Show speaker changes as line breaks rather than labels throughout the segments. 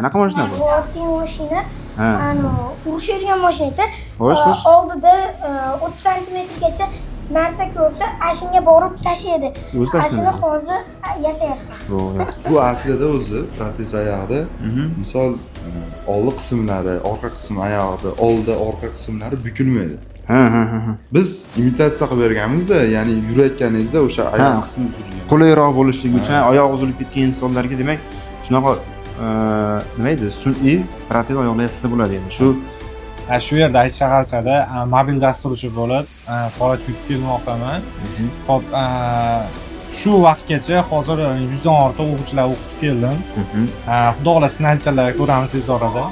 Qanaqa mashina bu?
Oddiy mashina.
Ha.
Urishadigan mashina.
Xo'sh.
Oldida 30 santimetrgacha narsa ko'rsa, ashunga borib tashlaydi.
O'zi tashlaydi.
Ashuni hozir yasayapman.
Ro'yat.
Bu aslida o'zi protez oyog'ida misol oldi qismlari, orqa qismi oyog'ida, oldi, orqa qismlari bukilmaydi.
Ha.
Biz imitatsiya qilib berganmizda, ya'ni yurayotganingizda o'sha oyoq qismi uzilgan.
Qulayroq bo'lishligi uchun oyoq uzilib ketgan insonlarga demak shunaqa nima edi? Sun'iy protez oyoqlar yasasa bo'ladi endi. Shu
Shu yerda hech shaharchada mobil dasturchi bo'lib faoliyat yuritib kelmoqdaman. Xo'p, shu vaqtgacha hozir 100 dan ortiq o'quvchilar o'qib keldim. Xudo xohlasa natijalar ko'ramiz tez orada.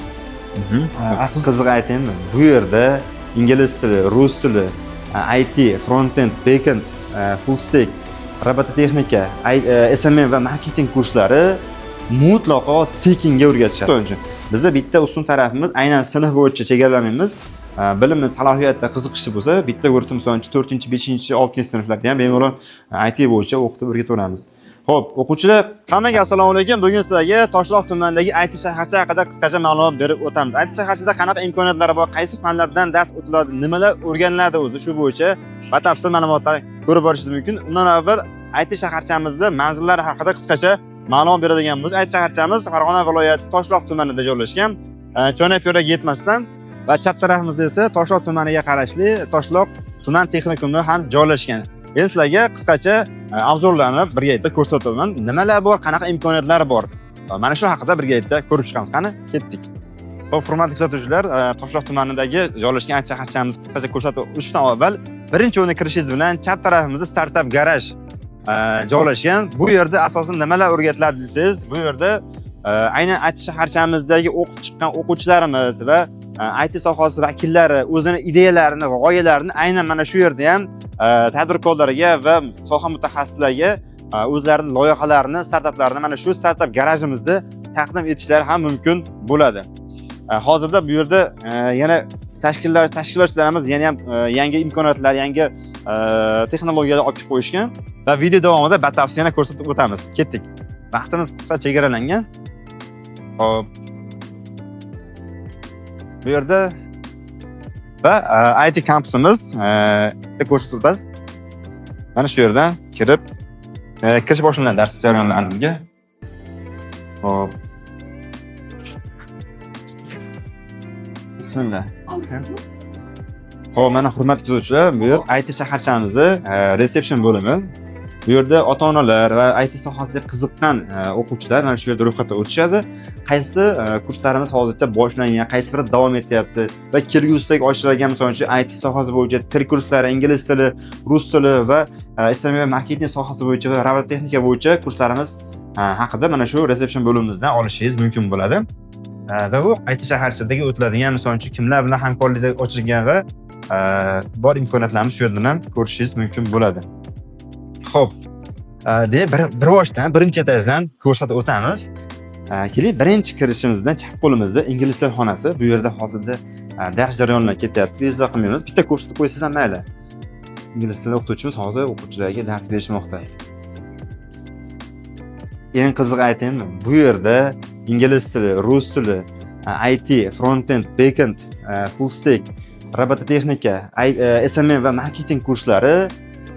qiziq aytaymi? Bu yerda ingliz tili, rus tili, IT, front-end, back-end, full stack, robototexnika, SMM va marketing kurslari mutlaqo tekinga o'rgatishadi. Bizda bitta ustun tarafimiz aynan sinf bo'yicha chegaralanmaymiz. Bilimiz, salohiyatda qiziqishi bo'lsa, bitta guruh misol 4, 5, 6 sinflarda ham bemalol IT bo'yicha o'qitib o'rgatamiz. Xo'p, o'quvchilar, hammaga assalomu alaykum. Bugun sizlarga Toshloq tumanidagi IT shaharcha haqida qisqacha ma'lumot berib o'tamiz. IT shaharchada qanaqa imkoniyatlari bor, qaysi fanlardan dars o'tiladi, nimalar o'rganiladi o'zi shu bo'yicha batafsil ma'lumotlar ko'rib borishingiz mumkin. Undan avval IT shaharchamizda manzillari haqida qisqacha ma'lumot beradigan bo'lsak, IT shaharchamiz Farg'ona viloyati Toshloq tumanida joylashgan. Cho'naq yo'lga yetmasdan va chap tarafimizda esa Toshloq tumaniga qarashli Toshloq tuman texnikumi ham joylashgan. Men sizlarga qisqacha obzorlarni birgalikda ko'rsataman. Nimalar bor, qanaqa imkoniyatlar bor. Mana shu haqida birgalikda ko'rib chiqamiz. Qani, ketdik. Xo'p, hurmatli kuzatuvchilar, Toshloq tumanidagi joylashgan IT shaharchamiz qisqacha ko'rsatib o'tishdan avval birinchi o'ringa kirishingiz bilan chap tarafimizda startup garaj joylashgan. Bu yerda asosan nimalar o'rgatiladi desangiz, bu yerda aynan IT shaharchamizdagi o'qib chiqqan o'quvchilarimiz va IT sohasi vakillari o'zini ideyalarini va g'oyalarini aynan mana shu yerda ham tadbirkorlarga va soha mutaxassislariga o'zlarining loyihalarini, startaplarini mana shu startup garajimizda taqdim etishlari ham mumkin bo'ladi. Hozirda bu yerda yana tashkilotchilarimiz yana ham yangi imkoniyatlar, yangi texnologiyalar olib kelib qo'yishgan va video davomida batafsil yana ko'rsatib o'tamiz. Ketdik. Vaqtimiz qisqa chegaralangan. Hop. Bu yerda va IT kampusimiz ko'rsatib o'tamiz. Mana shu yerdan kirib kirish boshlanadi dars jarayonlarimizga. Hop. Bismillah. Xo'p, mana hurmatli kuzatuvchilar, bu yer IT shaharchamizni reception bo'limi. Bu yerda ota-onalar va IT sohasiga qiziqqan o'quvchilar mana shu yerda ro'yxatdan o'tishadi. Qaysi kurslarimiz hozircha boshlangan, qaysi biri davom etyapti va kelgusidagi ochiladigan misol uchun IT sohasi bo'yicha til kurslari, ingliz tili, rus tili va SMM marketing sohasi bo'yicha va robototexnika bo'yicha kurslarimiz haqida mana shu reception bo'limimizdan olishingiz mumkin bo'ladi. Va bu IT shaharchadagi o'tiladigan misol uchun kimlar bilan hamkorlikda ochilgan va bor imkoniyatlarni shu yerdan ham ko'rishingiz mumkin bo'ladi. Xo'p, bir boshdan, birinchi etajdan ko'rsatib o'tamiz. Keling, birinchi kirishimizdan chap qo'limizda ingliz tili xonasi. Bu yerda hozirda dars jarayonlari ketyapti. Bezor qilmaymiz. Bitta ko'rsatib qo'ysangiz ham mayli. Ingliz tili o'qituvchimiz hozir o'quvchilarga dars berishmoqda. Eng qiziq aytaymi? Bu yerda ingliz tili, rus tili, IT, front-end, back-end, full stack, robototexnika, SMM va marketing kurslari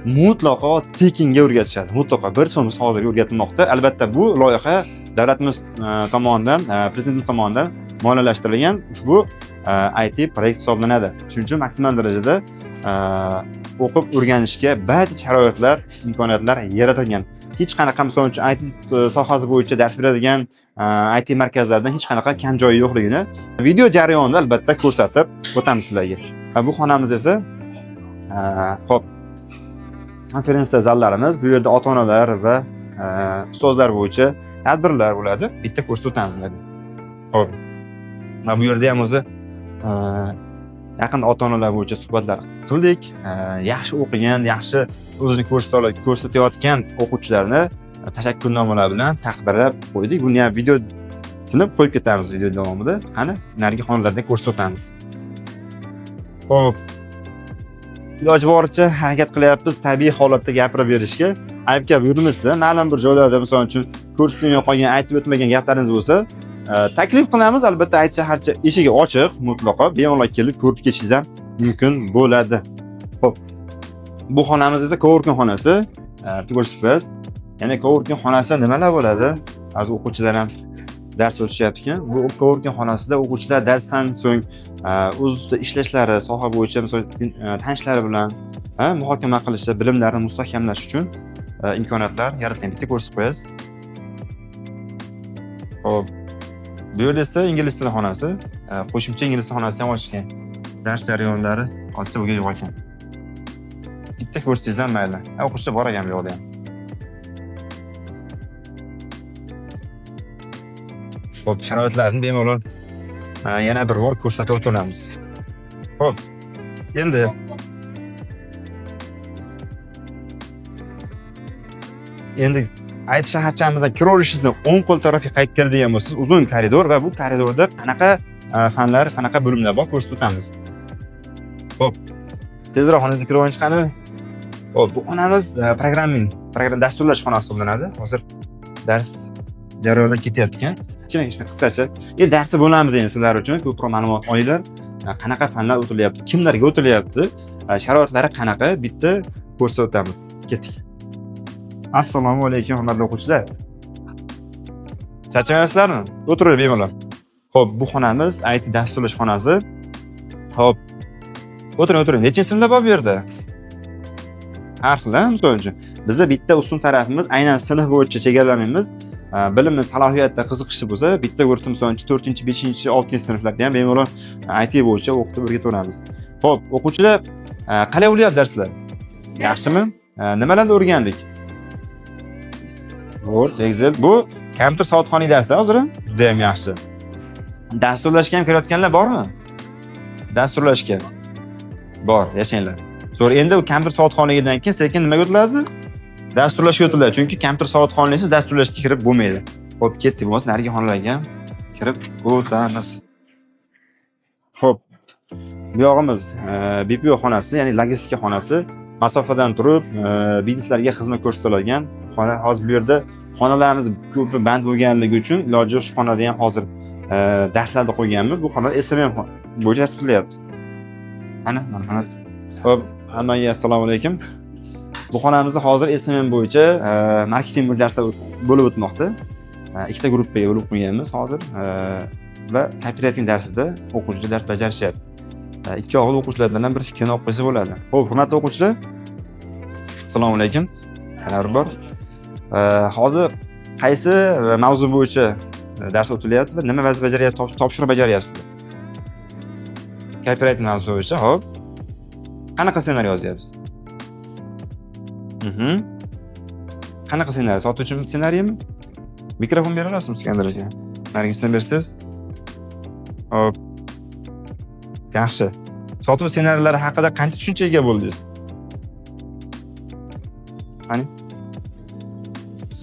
mutlaqo tekinga o'rgatishadi. Mutlaqo 1 so'msiz hozir o'rgatilmoqda. Albatta bu loyiha davlatimiz tomonidan, prezidentimiz tomonidan moliyalashtirilgan ushbu IT proyekt hisoblanadi. Shuning uchun maksimal darajada o'qib o'rganishga barcha sharoitlar, imkoniyatlar yaratilgan. Hech qanaqa misol uchun IT sohasi bo'yicha dars beradigan IT markazlaridan hech qanaqa kam joyi yo'qligini video jarayonida albatta ko'rsatib o'tamiz sizlarga. Bu xonamiz esa xo'p, konferensiya zallarimiz. Bu yerda ota-onalar va ustozlar bo'yicha tadbirlar bo'ladi. Bitta ko'rsatib o'tamiz. Xo'p. Va bu yerda ham o'zi yaqin ota-onalar bo'yicha suhbatlar qildik. Yaxshi o'qigan, yaxshi o'zini ko'rsatayotgan o'quvchilarni tashakkurnomalar bilan taqdirlab qo'ydik. Buni ham videosini qo'yib ketamiz video davomida. Qani, narigi xonalarda ko'rsatib o'tamiz. Xo'p. Iloji boricha harakat qilyapmiz tabiiy holatda gapirib berishga. Ayb gap yurmizda, ma'lum bir joylarda misol uchun ko'rsatmay qolgan, aytib o'tmagan gaplaringiz bo'lsa, taklif qilamiz, albatta ayt shaharcha eshigi ochiq, mutlaqo bemalol kelib ko'rib ketishingiz ham mumkin bo'ladi. Xo'p. Bu xonamiz esa coworking xonasi. Ko'rishsiz. Ya'ni coworking xonasida nimalar bo'ladi? Hozir o'quvchilar ham dars o'tishyapti ekan. Bu coworking xonasida o'quvchilar darsdan so'ng o'z ishlashlari, soha bo'yicha masalan tanishlari bilan muhokama qilishi, bilimlarini mustahkamlash uchun imkoniyatlar yaratilgan. Bitta ko'rsatib qo'yasiz. Xo'p. Bu yerda esa ingliz tili xonasi, qo'shimcha ingliz tili xonasi ham ochilgan. Dars jarayonlari hozircha bo'lgan yo'q ekan. Bitta ko'rsangiz ham mayli. O'qishda bor ekan bu yoqda ham. Xo'p, sharoitlarni bemalol yana bir bor ko'rsatib o'tamiz. Xo'p. Endi ayt shaharchamizdan kiraverishingizdan o'ng qo'l tarafga qaytib kiradigan bo'lsangiz, uzun koridor va bu koridorda qanaqa fanlar, qanaqa bo'limlar bor ko'rsatib o'tamiz. Xo'p. Tezroq xonangizga kirib chiqadi. Xo'p, bu xonamiz programming, dasturlash xonasi hisoblanadi. Hozir dars jarayonida ketyapti ekan. Keling, qisqacha. Endi darsda bo'lamiz endi sizlar uchun ko'proq ma'lumot olinglar. Qanaqa fanlar o'tilyapti, kimlarga o'tilyapti, sharoitlari qanaqa, bitta ko'rsatib o'tamiz. Ketdik. Assalomu alaykum, hurmatli o'quvchilar. Charchamaysizlarmi? O'tiring bemalol. Xo'p, bu xonamiz IT dasturlash xonasi. Xo'p. O'tiring. Necha sinflar bor bu yerda? Har xil, misol uchun. Bizda bitta ustun tarafimiz aynan sinf bo'yicha chegaralanmaymiz. Bilimni salohiyatda qiziqishi bo'lsa, bitta guruhda misol uchun 4-chi, 5-chi, 6-chi sinflarda ham bemalol IT bo'yicha o'qitib o'rgataveramiz. Xo'p, o'quvchilar, qalay bo'lyapti darslar? Yaxshimi? Nimalarni o'rgandik? Excel. Bu kompyuter soatxonalik darsi hozir juda ham yaxshi. Dasturlashga ham kirayotganlar bormi? Dasturlashga. Bor, yashanglar. So'ra endi bu kompyuter soatxonaligidan keyin sekin nimaga o'tiladi? Dasturlashga o'tiladi. Chunki kompyuter soatxonaligisiz dasturlashga kirib bo'lmaydi. Xo'p, ketdik. Bo'lmasa narigi xonalarga kirib o'tamiz. Xo'p. Bu yog'imiz BPO xonasi, ya'ni logistika xonasi. Masofadan turib, bizneslarga xizmat ko'rsatiladigan xona. Hozir bu yerda xonalarimiz ko'p band bo'lganligi uchun iloji yo'q shu xonada ham hozir darslarda qo'yganmiz. Bu xona SMM bo'yicha dars o'tilyapti. Mana. Xo'p, hammaga assalomu alaykum. Bu xonamizda hozir SMM bo'yicha marketing darslar bo'lib o'tmoqda. Ikkita guruhga bo'lib qo'yganmiz hozir va copywriting darsida o'quvchilar dars bajarishyapti. Ikki og'il o'quvchilardan ham bir fikrni olib qo'ysa bo'ladi. Xo'p, hurmatli o'quvchilar. Assalomu alaykum. Qalar bor. Hozir qaysi mavzu bo'yicha dars o'tilyapti va nima vazifa bajaryapsiz, topshiriq bajaryapsizlar? Copywriting mavzu bo'yicha, xo'p. Qanaqa ssenariy yozyapsiz? Qanaqa ssenariy? Sotuvchi ssenariymi? Mikrofon bera olasizmi Iskandar aka? Nargisdan bersiz. Hop. Yaxshi. Sotuv ssenariylari haqida qancha tushunchaga ega bo'ldingiz? Qani?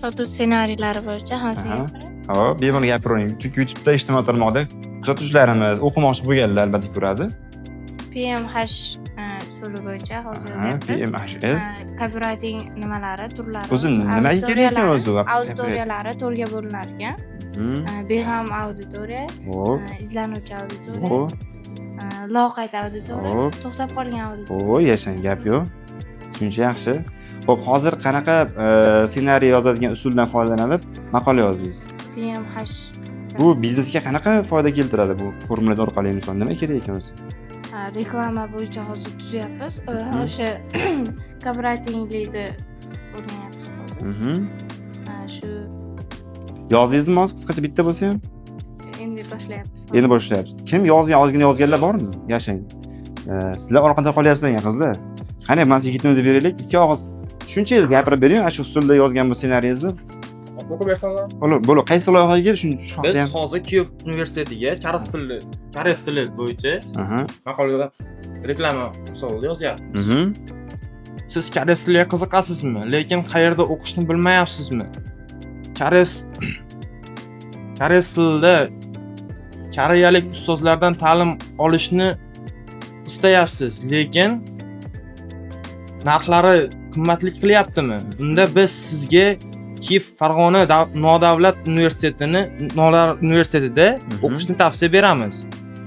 Sotuv ssenariylari bo'yicha hansiga gapiring?
Hop, bemalol gapiring. Chunki YouTube'da ijtimoiy tarmoqda kuzatuvchilarimiz o'qimoqchi bo'lganlar albatta ko'radi.
PMH usuli bo'yicha hozir
PMHS.
Copywriting nimalari, turlari.
O'zi nimaga kerak ekan o'zi?
Auditoriyalari to'rtga bo'linarkan. Beg'am auditoriya, izlanuvchi auditoriya, loqayd auditoriya, to'xtab qolgan auditoriya.
Voy, yashang gap yo'q. Shuncha yaxshi. Xo'p, hozir qanaqa ssenariy yozadigan usuldan foydalanib maqola yozdingiz?
PMH.
Bu biznesga qanaqa foyda keltiradi bu formulalar orqali misol nima kerak ekan o'zi?
Reklama bo'yicha hozir tuzyapmiz. O'sha copywritinglikni o'rganyapmiz hozir. Shu
yozdingizmi hozir qisqacha bitta bo'lsa ham?
Endi boshlayapmiz.
Endi boshlayapsiz. Kim ozgina yozganlar bormi? Yashang. Sizlar orqada qolyapsizlar qizlar. Qani, men yigitimizni beraylik. Ikki og'iz tushunchaga gapirib bering, shu usulda yozgan bu ssenariyingizni.
O'qib bersanlar.
Bo'ldi, qaysi loyihaga shu
Biz hozir Kiev universitetiga koreys tili bo'yicha maqolada reklama usulida yozyapmiz. Siz koreys tiliga qiziqasizmi, lekin qayerda o'qishni bilmayapsizmi? Koreys tilida koreyalik ustozlardan ta'lim olishni istayapsiz, lekin narxlari qimmatlik qilyaptimi? Unda biz sizga Kiyev Farg'ona nodavlat universitetida o'qishni tavsiya beramiz.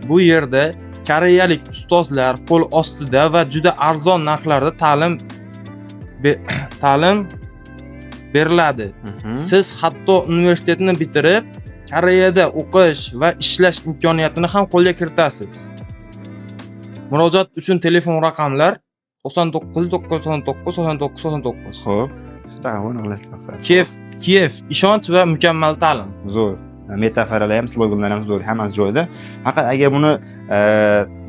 Bu yerda koreyalik ustozlar qo'l ostida va juda arzon narxlarda ta'lim beriladi. Siz hatto universitetni bitirib, Koreyada o'qish va ishlash imkoniyatini ham qo'lga kiritasiz. Murojaat uchun telefon raqamlar 99 99 99 99.
Xo'p, telefon olasizlar.
Kiyev ishonch va mukammal ta'lim.
Zo'r. Metafораlar ham, sloganlar ham zo'r, hammasi joyida. Faqat agar buni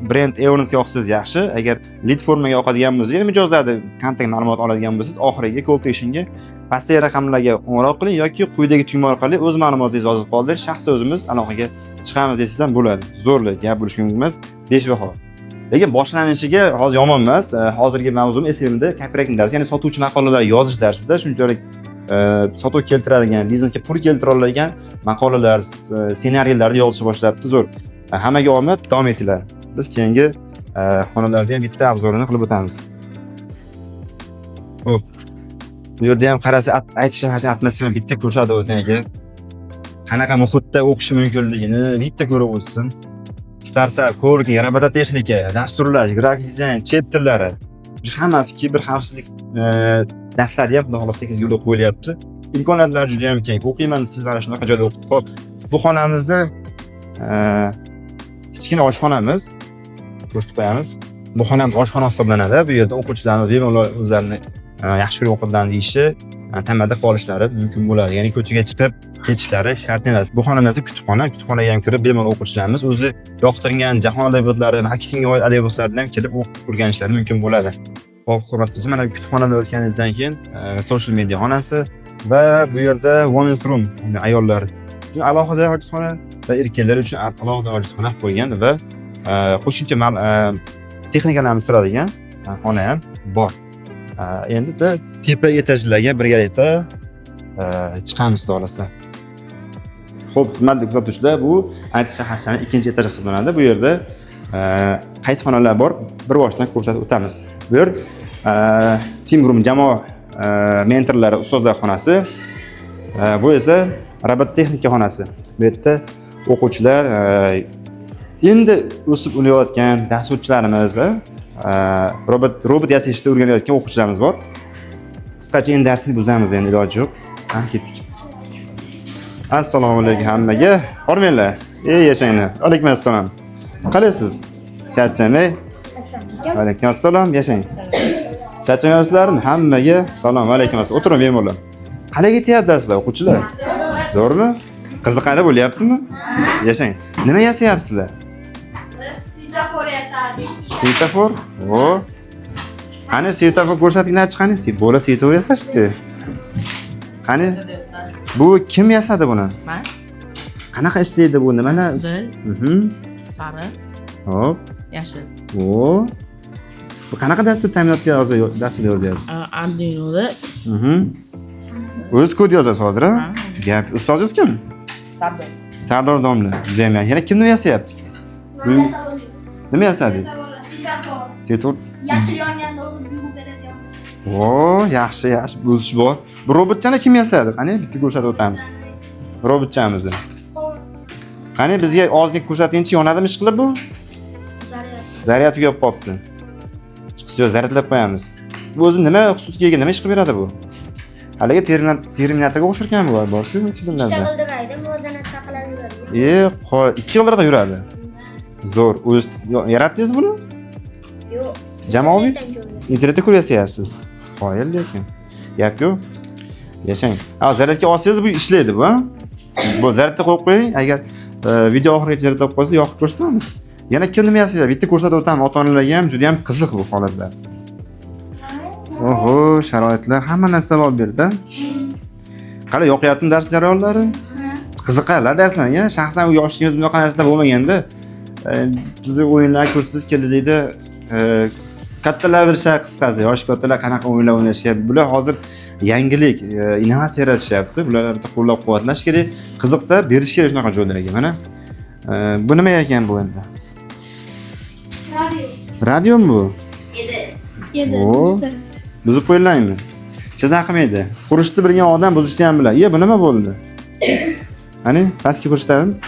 brend Evansga yoqsiz yaxshi, agar lead formaga yoqadigan bo'lsangiz, mijozlardan kontakt ma'lumot oladigan bo'lsangiz, oxiriga call to actionga pastdagi raqamlarga qo'ng'iroq qiling yoki quyidagi tugma orqali o'z ma'lumotingizni yozib qoldiring, shaxsiy o'zimiz aloqaga chiqamiz desangiz ham bo'ladi. Zo'rlik gap bo'lishi mumkin emas, 5 baho. Lekin boshlanishiga hozir yomon emas. Hozirgi mavzum SMMda copywriting darsi, ya'ni sotuvchi maqolalar yozish darsida shunchalik sotuv keltiradigan, biznesga pul keltira oladigan maqolalar, ssenariylarni yozishni boshlabdi. Zo'r. Hammaga omad, davom etinglar. Biz keyingi xonalarda ham bitta obzorini qilib o'tamiz. Xo'p. Bu yerda ham qarasa aytish hajat atmosferani bitta ko'rsatib o'tgan ekan. Qanaqa muhitda o'qish mumkinligini bitta ko'rib o'tsin. Startap, coworking, robototexnika, dasturlash, grafik dizayn, chet tillari. Hammasiga bir xavfsizlik darslari ham xudo xohlasa yo'lga qo'yilyapti. Imkoniyatlar juda ham keng. O'qiyman sizlar shunaqa joyda o'qib qolib. Bu xonamizda kichkina oshxonamiz ko'rsatib qo'yamiz. Bu xonamiz oshxona hisoblanadi. Bu yerda o'quvchilarimiz bemalol o'zlarini yaxshi ovqatlanib yeyishi, tamada qolishlari mumkin bo'ladi. Ya'ni ko'chaga chiqib ketishlari shart emas. Bu xonamizda kutubxonaga ham kirib bemalol o'quvchilarimiz o'zi yoqtirgan jahon adabiyotlari, marketingga oid adabiyotlardan ham kelib o'qib o'rganishlari mumkin bo'ladi. Xo'p, hurmatli, mana kutubxonada o'tganingizdan keyin social media xonasi va bu yerda women's room, ya'ni ayollar uchun alohida hojatxona va erkaklar uchun alohida hojatxona qo'ygan va qo'shimcha texnikalarimiz turadigan xona ham bor. Endi tepa etajlarga birgalikda chiqamiz xohlasa. Xo'p, hurmatli kuzatuvchilar, bu aytish shaharchaning ikkinchi etaji hisoblanadi. Bu yerda qaysi xonalar bor, bir boshdan ko'rsatib o'tamiz. Bu yer team room, jamoa mentorlari, ustozlar xonasi. Bu esa robototexnika xonasi. Bu yerda o'quvchilar endi o'sib unayotgan darschilarimiz, robot yasashni o'rganayotgan o'quvchilarimiz bor. Qisqacha endi darsni buzamiz, endi iloji yo'q. Ketdik. Assalomu alaykum hammaga. Hormanglar. Yashanglar. Alaykum assalom. Qalaysiz? Charchamay? Alaykum assalom, yashang. Charchamayapsizlarmi? Hammaga salom alaykum assalom. O'tiring bemalol. Qalay ketyapsizlar o'quvchilar? Zo'rmi? Qiziqarli bo'lyaptimi? Yashang. Nima yasayapsizlar?
Svetofor yasadik.
Svetofor? O. Qani svetofor ko'rsatinglar chiqani? Bo'la svetofor yasashdi. Qani? Bu kim yasadi buni?
Men.
Qanaqa ishlaydi bu? Mana
Qizil, sariq,
hop,
yashil.
o. Bu qanaqa dastur ta'minotga dastur yozyapsiz?
Arduino'da
O'z kod yozasiz hozir, ha? Gap, ustozingiz kim?
Sardor.
Sardor domla. Juda ham yaxshi. Yana kimni yasayapti? Nima yasadingiz? Svetofor.
Yashil yonganda o'zi buyruq beradigan.
O, yaxshi, bo'lish bor. Bu robotchani kim yasadi? Qani, bitta ko'rsatib o'tamiz. Robotchamizni. Qani, bizga ozgina ko'rsatingchi, yonadimi ish qilib bu? Zaryad tugab qolibdi. Chiqishga zaryadlab qo'yamiz. Bu o'zi nima xususiyatga ega, nima ish qilib beradi bu? Haliga terminatorga o'xsharkan bu, bor-ku filmlarda.
Ishta qildirmaydi, muvozanat saqlab yuradi.
2 yillarda yuradi. Zo'r. O'z yaratdingiz buni?
Yo'q.
Jamoaviy internetda ko'ryapsiz. Qoyil lekin. Gap yo'q. Yashang. Zaryadga olsangiz bu ishlaydi bu, ha? Bu zaryadga qo'yib qo'ying. Agar video oxirigacha zaryadlab qolsa, yoqib ko'rsatamiz. Yana kim nima yasaydi? Bitta ko'rsatib o'taman. Ota-onalarga ham juda ham qiziq bu holatlar. Oho, sharoitlar, hamma narsa bor bu yerda. Qani yoqyaptimi dars jarayonlari? Qiziqarli darslarga. Shaxsan u yoshligimiz bunaqa narsalar bo'lmaganda, bizni o'yinlar ko'rsangiz kelajakda kattalar bilishadi, qisqasi yosh kattalar qanaqa o'yinlar o'ynashgan. Bular hozir yangilik, innovatsiya yaratishyapti. Bularni qo'llab-quvvatlash kerak. Qiziqsa, berish kerak shunaqa joylarga. Mana bu nima ekan bu endi?
Radio.
Radiomi bu?
Edi.
O, buzib qo'yilmaymi? Jazo qilmaydi. Qurishni bilgan odam buzishni ham biladi. Bu nima bo'ldi? Qani, pastga ko'rsatamiz.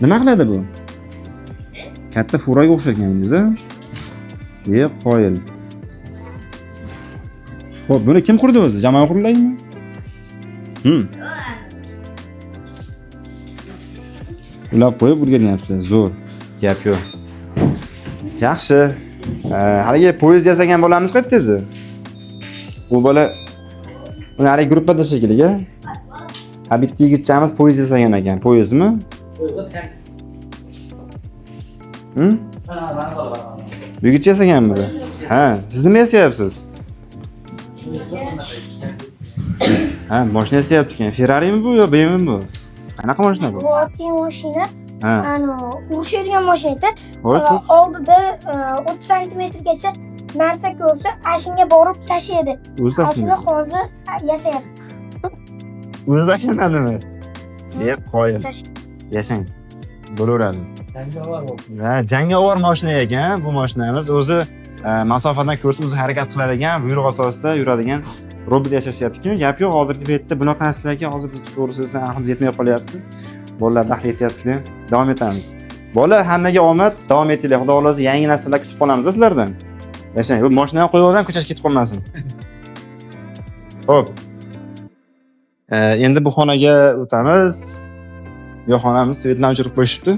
Nima qiladi bu? Katta furaga o'xshagansiz, a? Qoyil. Xo'p, buni kim qurdi o'zi? Jamoa quriladimi? Ulab qo'yib o'rganyapsiz. Zo'r. Gap yo'q. Yaxshi. Haligi poyezd yasagan bolamiz qayerda edi? Bu bola uni haligi gruppada shekilli-a? Ha, bitta yigitchamiz poyezd yasagan ekan. Poyezdmi? Bu yigit yasaganmi? Ha, siz nima yasayapsiz? Ha, mashina yasayapti ekan. Ferrari'mi bu yo BMW bu? Qanaqa mashina bu?
Bu oddiy mashina.
Ha.
Urushadigan mashina edi.
Xo'sh.
Oldida 30 santimetrgacha narsa ko'rsa, ashinga borib tashlaydi. Ashina hozir yasayapti.
O'zi tashlanadimi? Qoyil. Yashang. Bo'laveradi. Ha, jangovar mashina ekan bu mashinamiz. O'zi masofadan ko'rsa o'zi harakat qiladigan, buyruq asosida yuradigan robot yashashyapti. Gap yo'q, hozirgi paytda bunaqa narsalarga hozir biz to'g'risi aqlimiz yetmay qolyapti. Bolalar daxl etyapti. Davom etamiz. Bola, hammaga omad, davom etinglar. Xudo xolasa yangi narsalar kutib qolamiz sizlardan. Yashang. Bu mashinani qo'yib yuborgan, ko'chaga ketib qolmasin. Xo'p. Endi bu xonaga o'tamiz. Bu xonamiz svetlarni o'chirib qo'yishibdi.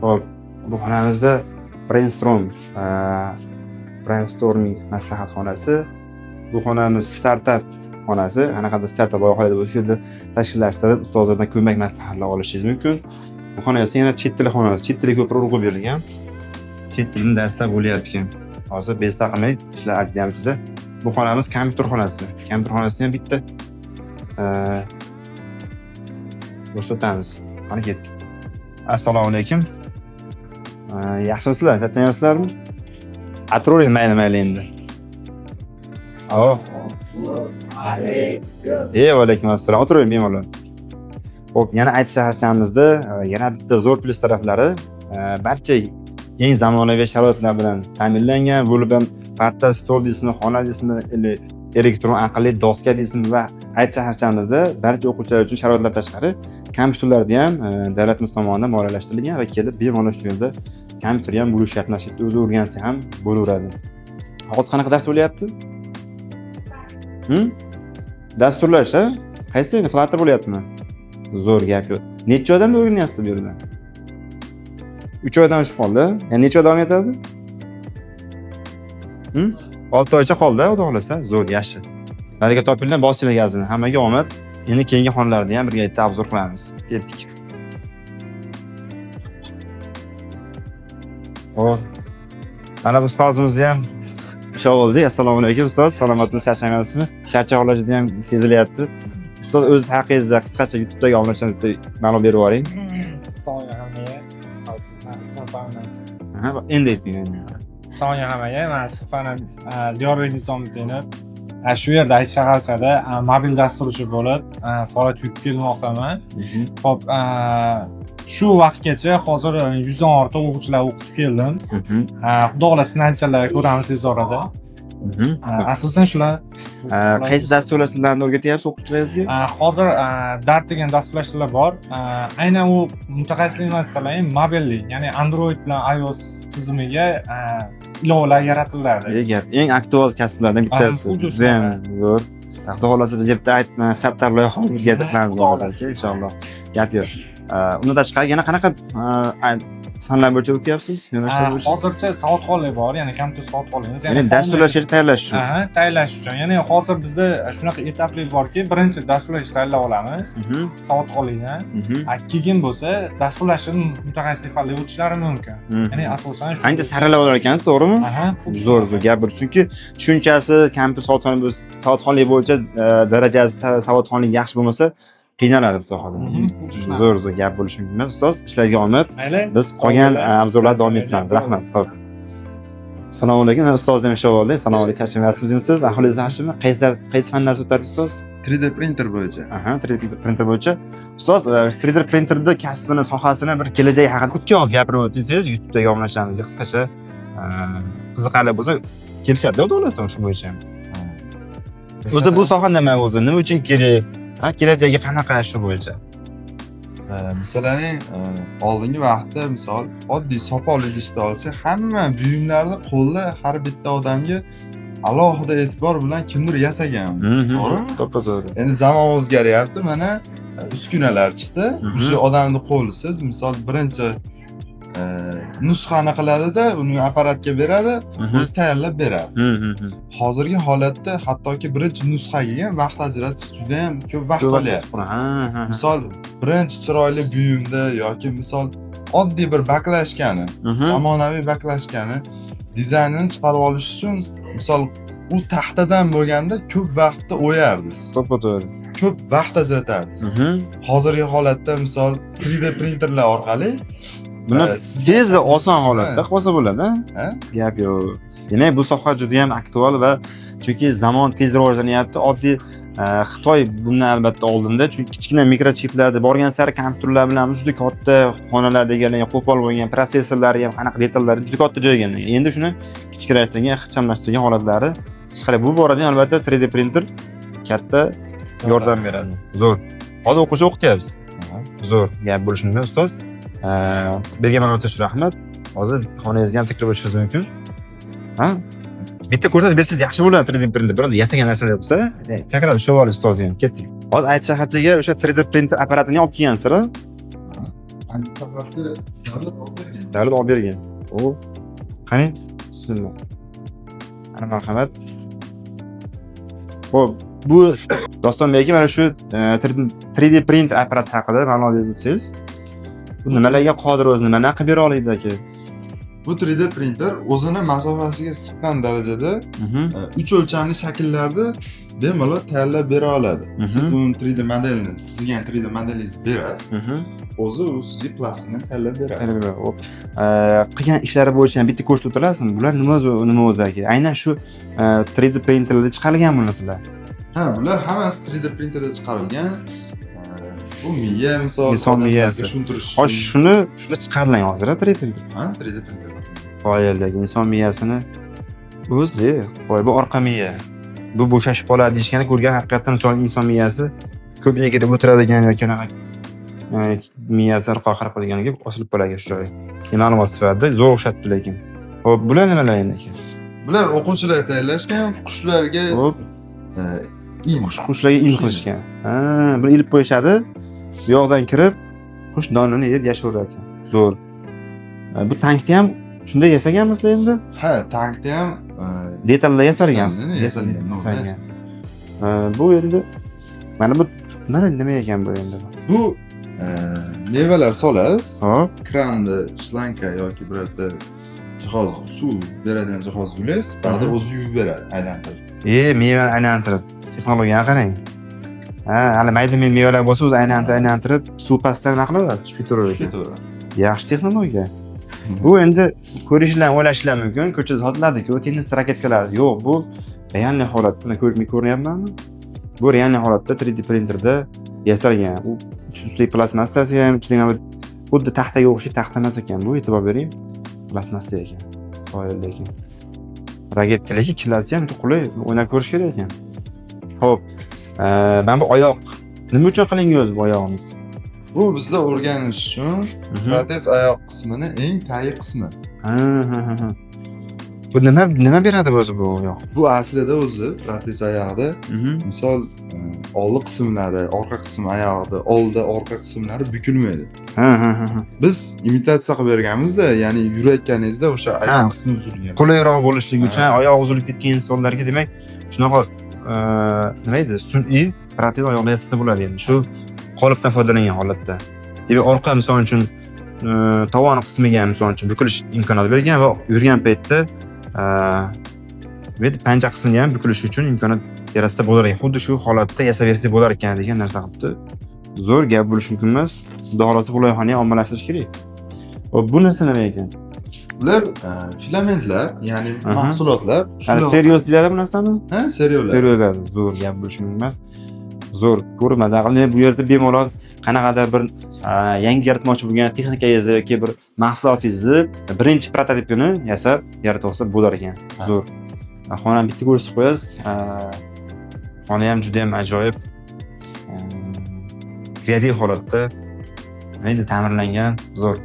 Xo'p, bu xonamizda brainstorming maslahat xonasi. Bu xonamiz startup xonasi. Qanaqadir startup loyihalar bo'lsa, shu yerda tashkillashtirib, ustozlardan ko'mak maslahatlar olishingiz mumkin. Bu xona esa yana chet tili xonasi. Chet tiliga ko'proq urg'u berilgan. Chet tilini darslar bo'lyapti ekan. Hozir bezda qilmay ishlar aytyapmiz-da. Bu xonamiz kompyuter xonasi. Kompyuter xonasida ham bitta ko'rsatamiz. Qani ketdik. Assalomu alaykum. Yaxshimisizlar? Charchamayapsizlarmi? Atroring mayli endi. Va alaykum assalom. O'tiring bemalol. Xo'p, yana aytish shaharchamizda yana bitta zo'r plyus taraflari, barcha eng zamonaviy sharoitlar bilan ta'minlangan, bo'lib ham parta, stol deysizmi, xona deysizmi, elektron aqlli doska deysizmi va aytish shaharchamizda barcha o'quvchilar uchun sharoitlar tashqari kompyuterlarni ham davlatimiz tomonidan moliyalashtirilgan va kelib bemalol shu yerda kompyuter ham bo'lishyapti. Mana shu yerda o'zi o'rgansa ham bo'laveradi. Hozir qanaqa dars bo'lyapti? Dasturlash, ha? Qaysi endi Flutter bo'lyaptimi? Zo'r gap yo'q. Necha odamni o'rganyapsiz bu yerda? 3 oydan oshib qoldi. Ya'ni necha davom etadi? 6 oycha qoldi, xudo xolasa. Zo'r, yaxshi. Baraka topinglar, bosinglar gazini. Hammaga omad. Endi keyingi xonlarni ham birga obzor qilamiz. Ketdik. Xo'p. Mana bu ustozimizni ham o'sha oldik. Assalomu alaykum ustoz. Salomatmisiz, charchamayapsizmi? Charchoqlar juda ham sezilyapti. Ustoz o'z haqingizda qisqacha YouTube'dagi obunachilarga ma'lumot berib yuboring. Ha, endi ayting.
Sonya hammaga, men Sufanim Diyorbek Nizomiddinov. Shu yerda shaharchada mobil dasturchi bo'lib faoliyat yuritib kelmoqdaman. Xo'p, shu vaqtgacha hozir 100 dan ortiq o'quvchilar o'qitib keldim. Xudo xolasa natijalar ko'ramiz tez orada. Asosan shular.
Qaysi dasturlarni o'rgatyapsiz o'quvchilaringizga?
Hozir Dart degan dasturlashlar bor. Aynan u mutaxassislik masalalari mobillik, ya'ni Android bilan iOS tizimiga ilovalar yaratiladi.
Eng aktual kasblardan bittasi. Juda ham zo'r. Xudo xolasa biz bitta startup loyihamiz birga qilamiz inshaalloh. Gap yo'q. Undan tashqari yana qanaqa fanlar bo'yicha o'tyapsiz? Yo'nalishlar bo'yicha?
Hozircha savodxonlik bor, ya'ni kompyuter savodxonligimiz.
Ya'ni dasturlashni tayyorlash uchun.
Tayyorlash uchun. Ya'ni hozir bizda shunaqa etapli borki, birinchi dasturlash tayyorlab olamiz. Savodxonlikni. Keyin bo'lsa, dasturlashni mutaxassislik fanlariga o'tishlari mumkin. Ya'ni asosan shu.
Ancha saralab olar ekansiz, to'g'rimi? Zo'r gap bir. Chunki tushunchasi kompyuter savodxonlik bo'yicha darajasi savodxonlik yaxshi bo'lmasa, qiynaladi bu sohada. Zo'r gap bo'lishi mumkin. Ustoz, ishlarga omad. Biz qolgan obzorlarni davom ettiramiz. Rahmat. Xo'p. Assalomu alaykum. Ustoz ham ishga oldi. Assalomu alaykum. Charchamayapsizmi? Ahvolingiz yaxshimi? Qaysi fanlarni o'tardingiz ustoz?
3D printer bo'yicha.
3D printer bo'yicha. Ustoz, 3D printerda kasbini, sohasini bir kelajak haqida o'tgan gapirib o'tsangiz, YouTube'dagi obunachilarimizga qisqacha qiziqarli bo'lsa, kelishadi xudo xohlasa shu bo'yicha.
Ha.
O'zi bu soha nima o'zi? Nima uchun kerak? Ha, kelajagi qanaqa shu bo'yicha?
Masalan, oldingi vaqtda misol oddiy sopol idishni olsak, hamma buyumlarni qo'lda har bitta odamga alohida e'tibor bilan kimdir yasagan. To'g'rimi?
To'g'ri.
Endi zamon o'zgaryapti. Mana uskunalar chiqdi. O'sha odamning qo'lisiz, misol birinchi nusxani qiladi-da, uni apparatga beradi, o'zi tayyorlab beradi. Hozirgi holatda hattoki birinchi nusxaga ham vaqt ajratish juda ham ko'p vaqt olyapti. Misol birinchi chiroyli buyumda yoki misol oddiy bir baklashkani, zamonaviy baklashkani dizaynini chiqarib olish uchun misol u taxtadan bo'lganda ko'p vaqtni o'yardingiz.
To'g'ri.
Ko'p vaqt ajratardingiz. Hozirgi holatda misol 3D printerlar orqali
buni tez va oson holatda qilsa bo'ladi, ha? Gap yo'q. Demak, bu soha juda ham aktual va chunki zamon tez rivojlanyapti. Oddiy Xitoy bundan albatta oldinda, chunki kichkina mikrochiplarda borgan sari kompyuterlar bilan juda katta xonalarda egallagan, qo'pol bo'lgan prosessorlari ham qanaqa detallari juda katta joyga egallagan. Endi shuni kichikroqlashtirgan, ixchamlashtirgan holatlari chiqaradi. Bu borada albatta 3D printer katta yordam beradi. Zo'r. Hozir o'quvchi o'qityapsiz. Zo'r. Gap bo'lishini ustoz. Bergan ma'lumotlar uchun rahmat. Hozir xonangizga ham taklif bo'lishingiz mumkin. Ha? Bitta ko'rsatib bersangiz yaxshi bo'ladi 3D printer. Biroq yasagan narsalar bo'lsa, takror ushlab olish ustoz ham. Ketdik. Hozir aytish shaharchaga o'sha 3D printer apparatini olib kelgansizlar. Davlat olib bergan. O, qani? Bismillah. Ana marhamat. Xo'p, bu Dostonbek aka mana shu 3D printer apparat haqida ma'lumot berib o'tsangiz. Bu nimalarga qodir o'zi, nima qilib bera oladi aka?
Bu 3D printer o'zini masofasiga siqqan darajada 3 o'lchamli shakllarda bemalol tayyorlab bera oladi. Siz uni 3D modelini, chizgan 3D modelingizni berasiz. O'zi u sizga plastikdan tayyorlab beradi.
Qilgan ishlari bo'yicha bitta ko'rsatib o'tirasizmi? Bular nima o'zi aka? Aynan shu 3D printerlarda chiqarilgan bu narsalar.
Ha, bular hammasi 3D printerda chiqarilgan. Bu miya misol
inson miyasi
tushuntirish.
Xo'sh, shuni chiqarilgan hozir 3D printer.
Ha, 3D printerda.
Qoyildagi inson miyasini o'zi, qo'y bu orqa miya. Bu bo'shashib qoladi deyishgani ko'rgan haqiqatan inson miyasi ko'p egilib o'tiradigan yoki miyasi orqa qiladiganiga osilib qolgan shu joyi. Ma'lumot sifatida zo'r o'xshatdi lekin. Xo'p, bular nimalar endi aka?
Bular o'quvchilar tayyorlashgan, qushlarga
qushlarga in qilishgan. Ha, bir ilib qo'yishadi. Bu yoqdan kirib, qush donini yeb yashaveradi ekan. Zo'r. Bu tankni ham shunday yasaganmisizlar endi?
Ha, tankni ham
detallar yasalgansiz.
Yasalgan.
Bu endi mana bu nima ekan bu endi?
Bu mevalar solasiz.
Hop.
Kranni, shlanka yoki birorta jihoz, suv beradigan jihoz ulaysiz, ba'di o'zi yuvib beradi, aylantirib.
Mevani aylantirib. Texnologiyaga qarang. Ha, hali mayda-men mevalar bo'lsa o'zi aylantirib, suv pastdan nima qiladi? Chiqib ketaveradi. Yaxshi texnologiya. Bu endi ko'rishlar, o'ylashlar mumkin. Ko'chada sotiladi-ku, tennis raketkalar. Yo'q, bu realniy holatda ko'ryapmanmi? Bu realniy holatda 3D printerda yasalgan. U ustidagi plastmassasi ham, ichidagi xuddi taxtaga o'xshaydi, taxta emas ekan. Bu e'tibor bering, plastmassa ekan. Qoyil lekin. Raketka lekin killasi ham qulay, o'ynab ko'rish kerak ekan. Xo'p, mana bu oyoq. Nima uchun qilingan o'zi bu oyog'imiz?
Bu bizda o'rganish uchun protez oyoq qismini eng tagi qismi.
Bu nima beradi o'zi bu oyoq?
Bu aslida o'zi protez oyoqda misol old qismlari, orqa qism oyoqda, oldi, orqa qismlari bukilmaydi. Biz imitatsiya qilib berganmiz-da, ya'ni yurayotganingizda o'sha oyoq qismi uzilgan.
Qulayroq bo'lishligi uchun oyoq uzilib ketgan insonlarga demak, shunaqa nima edi? Sun'iy protez oyoqlar yasasa bo'ladi endi. Shu qolipdan foydalangan holatda. Demak, orqa misol uchun tovon qismiga ham misol uchun bukilish imkoniyati bergan va yurgan paytda panja qismiga ham bukilish uchun imkoniyat yaratsa bo'lar ekan. Xuddi shu holatda yasab bersa bo'lar ekan degan narsa qilibdi. Zo'r gap bo'lishi mumkin emas. Xudo xolasa bu loyihani ommalashtirish kerak. Hop, bu narsa nima ekan?
Bular filamentlar, ya'ni mahsulotlar.
Seriyoz deyiladi bu narsani?
Ha, seriozlar.
Seriozlar. Zo'r gap bo'lishi mumkin emas. Zo'r, ko'rib maza qilib, bu yerda bemalol qanaqadir bir yangi yaratmoqchi bo'lgan texnikangizni yoki bir mahsulotingizni birinchi prototipini yasab yaratib olsa bo'lar ekan. Zo'r. Xonani bitta ko'rsatib qo'yasiz. Xona ham juda ham ajoyib. Kreativ holatda endi ta'mirlangan, zo'r.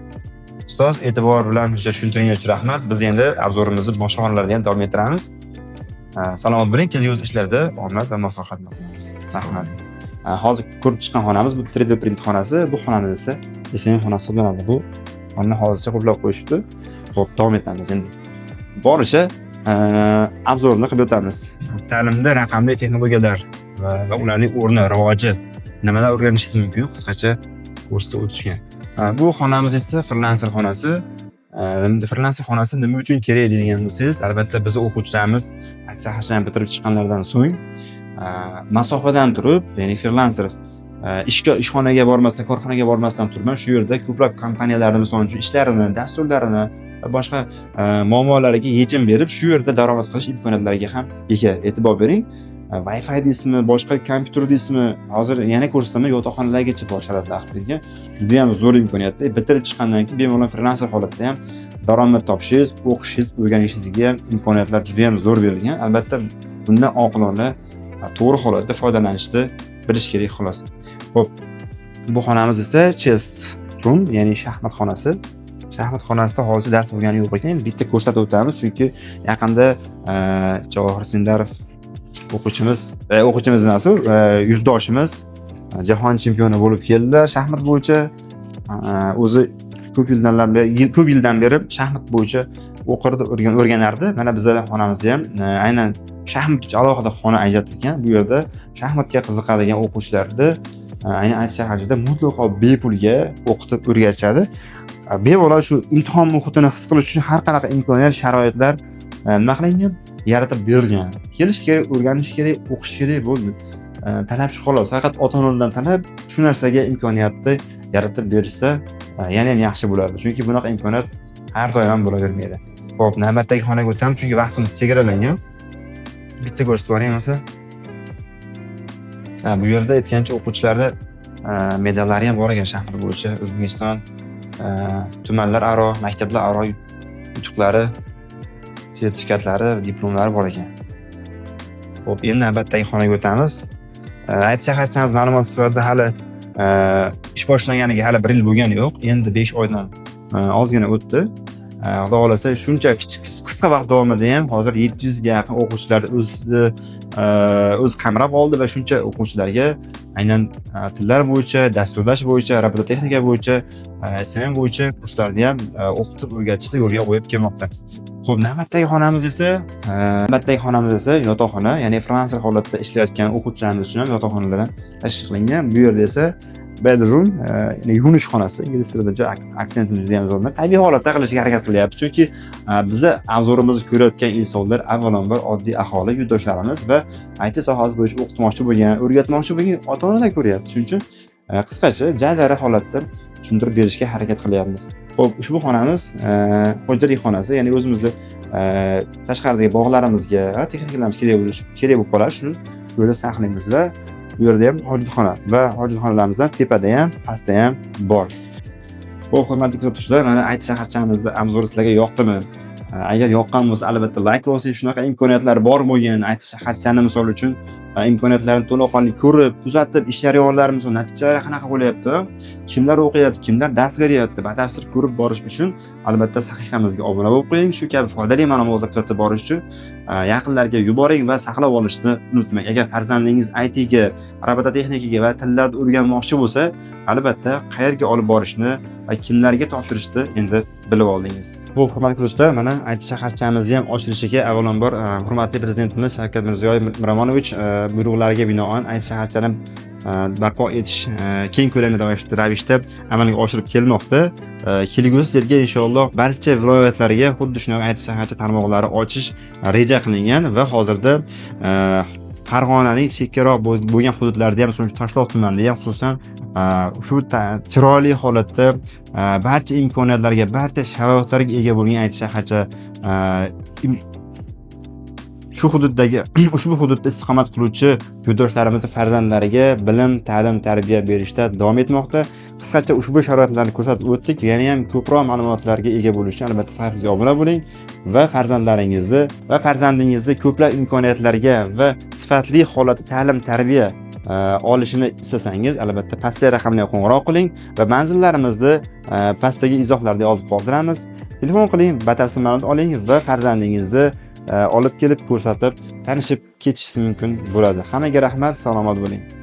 Ustoz, e'tibor bilan tushuntirganingiz uchun rahmat. Biz endi obzorimizni boshqa xonalarda ham davom ettiramiz. Salomat bo'ling, kelgusi ishlarda omad va muvaffaqiyat tilaymiz. Rahmat. Hozir ko'rib chiqqan xonamiz bu 3D print xonasi. Bu xonamiz esa SMM xonasi hisoblanadi. Bu xonani hozircha qo'llab qo'yishibdi. Xo'p, davom etamiz endi. Boricha obzorni qilib o'tamiz. Ta'limda raqamli texnologiyalar va ularning o'rni, rivoji, nimalar o'rganishingiz mumkin qisqacha ko'rsatib o'tishgan. Bu xonamiz esa freelancer xonasi. Freelancer xonasi nima uchun kerak degan bo'lsangiz, albatta biz o'quvchilarimiz shahardan bitirib chiqqanlardan so'ng masofadan turib, ya'ni freelancer ishxonaga bormasdan, korxonaga bormasdan turib, shu yerda ko'plab kompaniyalarning misol uchun ishlarini, dasturlarini va boshqa muammolariga yechim berib, shu yerda daromad qilish imkoniyatlariga ham ega. E'tibor bering. Wi-Fi deysizmi, boshqa kompyuter deysizmi, hozir yana ko'rsataman, yotoqxonalargacha bor sharoitlar qilgan. Juda ham zo'r imkoniyatda. Bitirib chiqqandan keyin bemalol freelancer holatda ham daromad topishingiz, o'qishingiz, o'rganishingizga ham imkoniyatlar juda ham zo'r berilgan. Albatta, bundan oqilona, to'g'ri holatda foydalanishni bilish kerak xolos. Xo'p, bu xonamiz esa chess room, ya'ni shaxmat xonasi. Shaxmat xonasida hozir dars bo'lgani yo'q ekan. Bitta ko'rsatib o'tamiz, chunki yaqinda Javohir Sindarov o'quvchimiz emas, yurtdoshimiz jahon chempioni bo'lib keldilar shaxmat bo'yicha. O'zi ko'p yildan beri shaxmat bo'yicha o'qirdi, o'rganardi. Mana bizlar xonamizda ham aynan shaxmat uchun alohida xona ajratilgan. Bu yerda shaxmatga qiziqadigan o'quvchilarni aynan aytish shaharida mutlaqo bepulga o'qitib o'rgatishadi. Bemalol shu imtihon muhitini his qilish uchun har qanaqa imkoniyat, sharoitlar nima qilingan, yaratib berilgan. Kelish kerak, o'rganish kerak, o'qish kerak bo'ldi. Talabchi xolos, faqat ota-onalardan talab shu narsaga imkoniyatni yaratib berishsa, yana ham yaxshi bo'lardi. Chunki bunaqa imkoniyat har doim ham bo'lavermaydi. Xo'p, navbatdagi xonaga o'tamiz, chunki vaqtimiz chegaralangan. Bitta ko'rsatib yuboring bo'lsa. Bu yerda aytgancha o'quvchilarda medallari ham bor ekan shaxmat bo'yicha. O'zbekiston tumanlar aro, maktablar aro yutuqlari, sertifikatlari, diplomlari bor ekan. Xo'p, endi navbatdagi xonaga o'tamiz. Aytish shaharchamiz ma'lumot sifatida hali ish boshlaganiga hali 1 yil bo'lgani yo'q. Endi 5 oydan ozgina o'tdi. Xudo xolasa shuncha qisqa vaqt davomida ham hozir 700 ga yaqin o'quvchilar o'z qamrab oldi va shuncha o'quvchilarga aynan tillar bo'yicha, dasturlash bo'yicha, robototexnika bo'yicha, SMM bo'yicha kurslarni ham o'qitib o'rgatishni yo'lga qo'yib kelmoqda. Xo'p, navbatdagi xonamiz esa yotoqxona, ya'ni freelancer holatda ishlayotgan o'quvchilarimiz uchun ham yotoqxonalar ham tashkil qilingan. Bu yerda esa bedroom, ya'ni yuvinish xonasi, ingliz tilida aksentini juda ham zo'r. Tabiiy holatda qilishga harakat qilyapmiz, chunki bizni obzorimizni ko'rayotgan insonlar avvalambor oddiy aholi, yurtdoshlarimiz va IT sohasi bo'yicha o'qitmoqchi bo'lgan, o'rgatmoqchi bo'lgan ota-onalar ko'ryapti. Shuning uchun qisqacha jadal holatda tushuntirib berishga harakat qilyapmiz. Xo'p, ushbu xonamiz xo'jalik xonasi, ya'ni o'zimizni tashqaridagi bog'larimizga, texnikalarimiz kerak bo'lib qoladi. Shuni bu yerda saqlaymiz va bu yerda ham hojatxona va hojatxonalarimizdan tepada ham, pastda ham bor. Xo'p, hurmatli kuzatuvchilar, mana aytish shaharchamizni obzori sizlarga yoqdimi? Agar yoqqan bo'lsa, albatta like bosing. Shunaqa imkoniyatlar bor bo'lgan aytish shaharchani misol uchun imkoniyatlarni to'laqonli ko'rib, kuzatib, ish jarayonlarimiz, natijalari qanaqa bo'lyapti, kimlar o'qiyapti, kimlar dars beryapti, batafsil ko'rib borish uchun albatta sahifamizga obuna bo'lib qo'ying. Shu kabi foydali ma'lumotlar kuzatib borish uchun yaqinlarga yuboring va saqlab olishni unutmang. Agar farzandingiz IT ga, robototexnikaga va tillarni o'rganmoqchi bo'lsa, albatta qayerga olib borishni va kimlarga topshirishni endi bilib oldingiz. Bu hurmatli kuzatuvchilar, mana IT shaharchamizni ham ochilishiga avvalambor hurmatli prezidentimiz Shavkat Mirziyoyev Miromonovich buyruqlariga binoan IT shaharchani barpo etish keng ko'lamli ravishda amalga oshirib kelmoqda. Kelgusi yilga inshaalloh barcha viloyatlarga xuddi shunaqa IT shaharcha tarmoqlari ochish reja qilingan va hozirda Farg'onaning chekkaroq bo'lgan hududlarida ham, so'ng Toshloq tumanida ham xususan shu chiroyli holatda barcha imkoniyatlarga, barcha sharoitlarga ega bo'lgan IT shaharcha ushbu hududda istiqomat qiluvchi yurtdoshlarimiz farzandlariga bilim, ta'lim, tarbiya berishda davom etmoqda. qisqacha ushbu sharoitlarni ko'rsatib o'tdik. Yana ham ko'proq ma'lumotlarga ega bo'lish uchun albatta saytimizga obuna bo'ling va farzandingizni ko'plab imkoniyatlarga va sifatli holatda ta'lim-tarbiya olishini istasangiz, albatta pastdagi raqamga qo'ng'iroq qiling va manzillarimizni pastdagi izohlarda yozib qoldiramiz. Telefon qiling, batafsil ma'lumot oling va farzandingizni olib kelib ko'rsatib, tanishib ketishingiz mumkin bo'ladi. Hammaga rahmat, salomat bo'ling.